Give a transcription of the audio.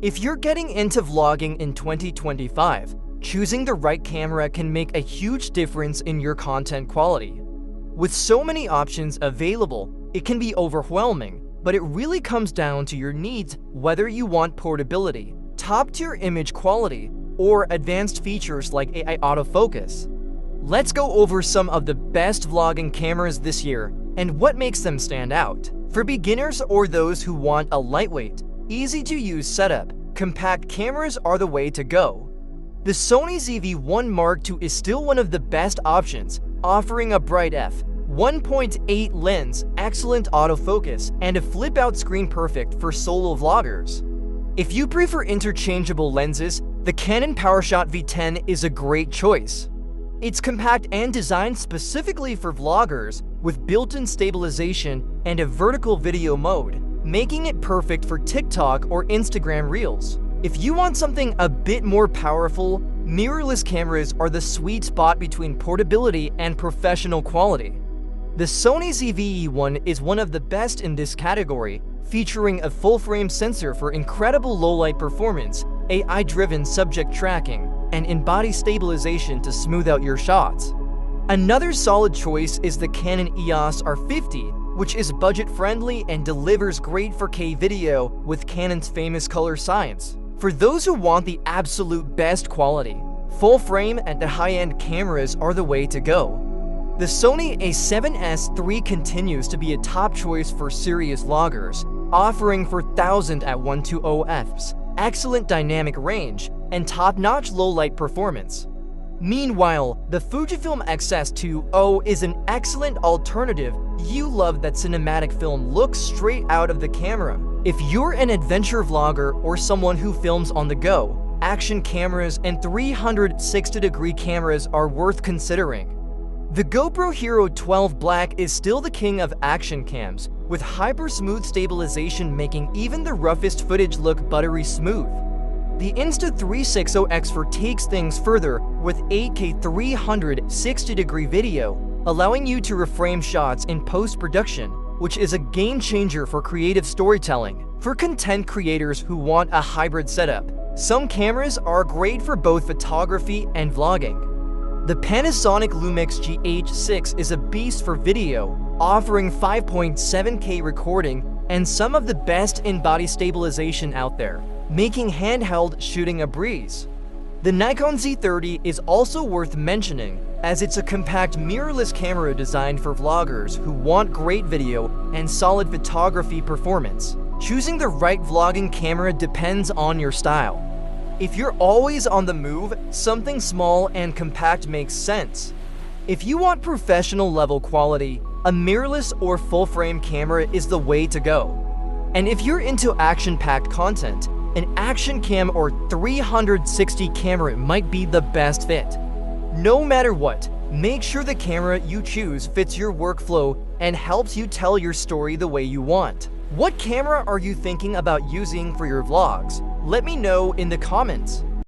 If you're getting into vlogging in 2025, choosing the right camera can make a huge difference in your content quality. With so many options available, it can be overwhelming, but it really comes down to your needs, whether you want portability, top-tier image quality, or advanced features like AI autofocus. Let's go over some of the best vlogging cameras this year and what makes them stand out. For beginners or those who want a lightweight, easy-to-use setup, compact cameras are the way to go. The Sony ZV-1 Mark II is still one of the best options, offering a bright f1.8 lens, excellent autofocus, and a flip-out screen perfect for solo vloggers. If you prefer interchangeable lenses, the Canon PowerShot V10 is a great choice. It's compact and designed specifically for vloggers with built-in stabilization and a vertical video mode, making it perfect for TikTok or Instagram Reels. If you want something a bit more powerful, mirrorless cameras are the sweet spot between portability and professional quality. The Sony ZV-E1 is one of the best in this category, featuring a full-frame sensor for incredible low-light performance, AI-driven subject tracking, and in-body stabilization to smooth out your shots. Another solid choice is the Canon EOS R50, which is budget-friendly and delivers great 4K video with Canon's famous color science. For those who want the absolute best quality, full-frame and the high-end cameras are the way to go. The Sony a7S III continues to be a top choice for serious vloggers, offering 4000 at 120 fps, excellent dynamic range, and top-notch low-light performance. Meanwhile, the Fujifilm X-S2O is an excellent alternative. You love that cinematic film look straight out of the camera. If you're an adventure vlogger or someone who films on the go, action cameras and 360-degree cameras are worth considering. The GoPro Hero 12 Black is still the king of action cams, with hyper-smooth stabilization making even the roughest footage look buttery smooth. The Insta360X4 takes things further with 8K 360-degree video, allowing you to reframe shots in post-production, which is a game-changer for creative storytelling. For content creators who want a hybrid setup, some cameras are great for both photography and vlogging. The Panasonic Lumix GH6 is a beast for video, offering 5.7K recording and some of the best in-body stabilization out there, making handheld shooting a breeze. The Nikon Z30 is also worth mentioning, as it's a compact mirrorless camera designed for vloggers who want great video and solid photography performance. Choosing the right vlogging camera depends on your style. If you're always on the move, something small and compact makes sense. If you want professional level quality, a mirrorless or full-frame camera is the way to go. And if you're into action-packed content, an action cam or 360 camera might be the best fit. No matter what, make sure the camera you choose fits your workflow and helps you tell your story the way you want. What camera are you thinking about using for your vlogs? Let me know in the comments.